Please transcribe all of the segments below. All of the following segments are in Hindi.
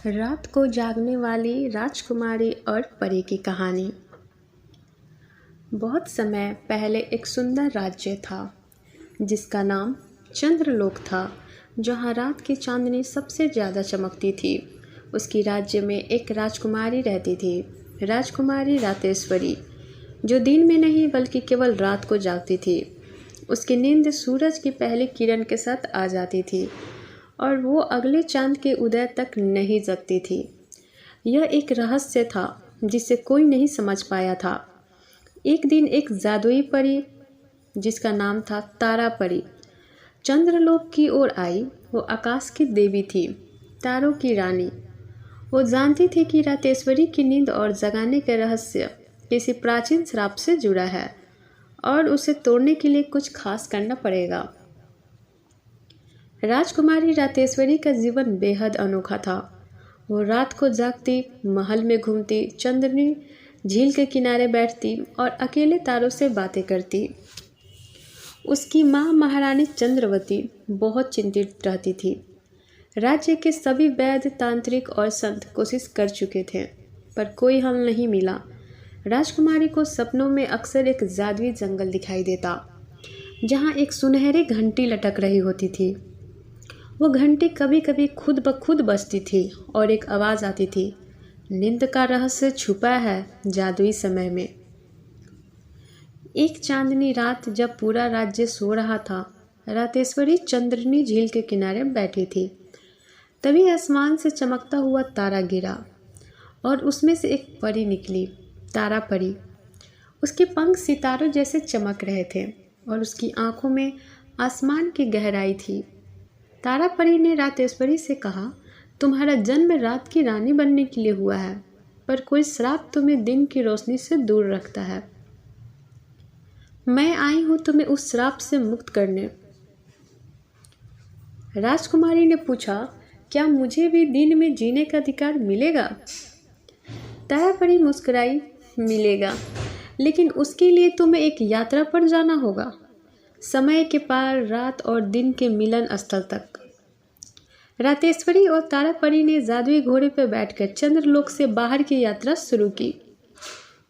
रात को जागने वाली राजकुमारी और परी की कहानी। बहुत समय पहले एक सुंदर राज्य था जिसका नाम चंद्रलोक था, जहाँ रात की चांदनी सबसे ज़्यादा चमकती थी। उसकी राज्य में एक राजकुमारी रहती थी, राजकुमारी रातेश्वरी, जो दिन में नहीं बल्कि केवल रात को जागती थी। उसकी नींद सूरज की पहली किरण के साथ आ जाती थी और वो अगले चांद के उदय तक नहीं जगती थी। यह एक रहस्य था जिसे कोई नहीं समझ पाया था। एक दिन एक जादुई परी जिसका नाम था तारा परी चंद्रलोक की ओर आई। वो आकाश की देवी थी, तारों की रानी। वो जानती थी कि रातेश्वरी की नींद और जगाने का रहस्य किसी प्राचीन श्राप से जुड़ा है और उसे तोड़ने के लिए कुछ खास करना पड़ेगा। राजकुमारी रातेश्वरी का जीवन बेहद अनोखा था। वो रात को जागती, महल में घूमती, चंद्रनी झील के किनारे बैठती और अकेले तारों से बातें करती। उसकी माँ महारानी चंद्रवती बहुत चिंतित रहती थी। राज्य के सभी वैद्य, तांत्रिक और संत कोशिश कर चुके थे, पर कोई हल नहीं मिला। राजकुमारी को सपनों में अक्सर एक जादुई जंगल दिखाई देता, जहाँ एक सुनहरी घंटी लटक रही होती थी। वो घंटी कभी कभी खुद ब खुद बजती थी और एक आवाज़ आती थी, नींद का रहस्य छुपा है जादुई समय में। एक चांदनी रात जब पूरा राज्य सो रहा था, रातेश्वरी चंद्रनी झील के किनारे बैठी थी। तभी आसमान से चमकता हुआ तारा गिरा और उसमें से एक परी निकली, तारा परी। उसके पंख सितारों जैसे चमक रहे थे और उसकी आंखों में आसमान की गहराई थी। तारा परी ने रातेश्वरी से कहा, तुम्हारा जन्म रात की रानी बनने के लिए हुआ है, पर कोई श्राप तुम्हें दिन की रोशनी से दूर रखता है। मैं आई हूँ तुम्हें उस श्राप से मुक्त करने। राजकुमारी ने पूछा, क्या मुझे भी दिन में जीने का अधिकार मिलेगा? तारा परी मुस्कुराई, मिलेगा, लेकिन उसके लिए तुम्हें एक यात्रा पर जाना होगा, समय के पार, रात और दिन के मिलन स्थल तक। रातेश्वरी और तारा परी ने जादुई घोड़े पर बैठकर चंद्रलोक से बाहर की यात्रा शुरू की।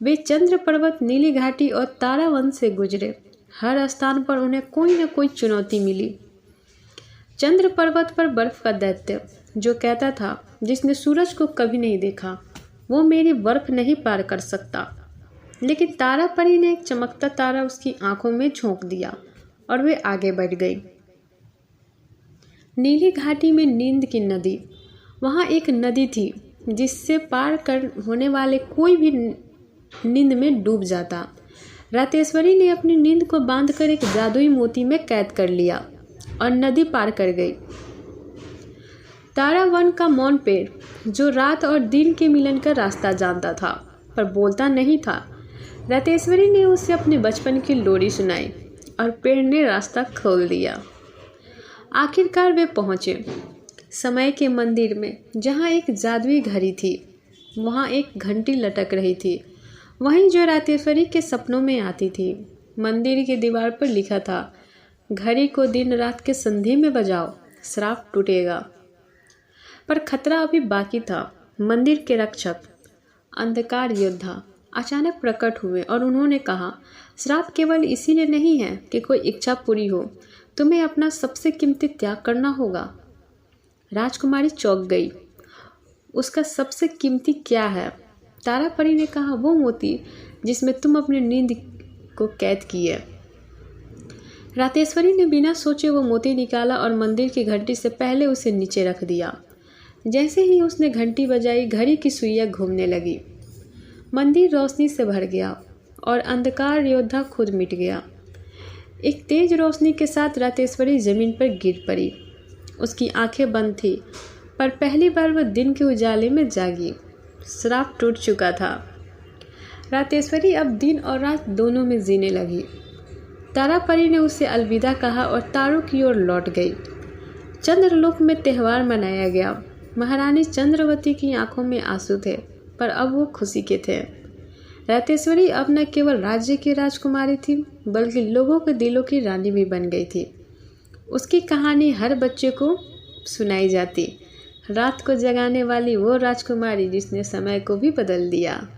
वे चंद्र पर्वत, नीली घाटी और तारावन से गुजरे। हर स्थान पर उन्हें कोई न कोई चुनौती मिली। चंद्र पर्वत पर बर्फ का दैत्य, जो कहता था, जिसने सूरज को कभी नहीं देखा, वो मेरी बर्फ नहीं पार कर सकता। लेकिन तारा परी ने एक चमकता तारा उसकी आंखों में झोंक दिया और वे आगे बढ़ गई। नीली घाटी में नींद की नदी, वहाँ एक नदी थी जिससे पार कर होने वाले कोई भी नींद में डूब जाता। रातेश्वरी ने अपनी नींद को बांधकर एक जादुई मोती में कैद कर लिया और नदी पार कर गई। तारावन का मौन पेड़, जो रात और दिन के मिलन का रास्ता जानता था पर बोलता नहीं था, रातेश्वरी ने उसे अपने बचपन की लोरी सुनाई और पेड़ ने रास्ता खोल दिया। आखिरकार वे पहुँचे समय के मंदिर में, जहाँ एक जादुई घड़ी थी। वहाँ एक घंटी लटक रही थी, वहीं जो रातेश्वरी के सपनों में आती थी। मंदिर की दीवार पर लिखा था, घड़ी को दिन रात के संधि में बजाओ, श्राप टूटेगा। पर खतरा अभी बाकी था। मंदिर के रक्षक, अंधकार योद्धा, अचानक प्रकट हुए और उन्होंने कहा, श्राप केवल इसीलिए नहीं है कि कोई इच्छा पूरी हो, तुम्हें अपना सबसे कीमती त्याग करना होगा। राजकुमारी चौंक गई। उसका सबसे कीमती क्या है? तारा परी ने कहा, वो मोती जिसमें तुम अपनी नींद को कैद किए। रातेश्वरी ने बिना सोचे वो मोती निकाला और मंदिर की घंटी से पहले उसे नीचे रख दिया। जैसे ही उसने घंटी बजाई, घड़ी की सुइयां घूमने लगी। मंदिर रोशनी से भर गया और अंधकार योद्धा खुद मिट गया। एक तेज रोशनी के साथ रातेश्वरी जमीन पर गिर पड़ी। उसकी आंखें बंद थी, पर पहली बार वह दिन के उजाले में जागी। श्राप टूट चुका था। रातेश्वरी अब दिन और रात दोनों में जीने लगी। तारा परी ने उसे अलविदा कहा और तारों की ओर लौट गई। चंद्रलोक में त्यौहार मनाया गया। महारानी चंद्रवती की आंखों में आंसू थे, पर अब वो खुशी के थे। रातेश्वरी अब न केवल राज्य की राजकुमारी थी, बल्कि लोगों के दिलों की रानी भी बन गई थी। उसकी कहानी हर बच्चे को सुनाई जाती, रात को जगाने वाली वो राजकुमारी जिसने समय को भी बदल दिया।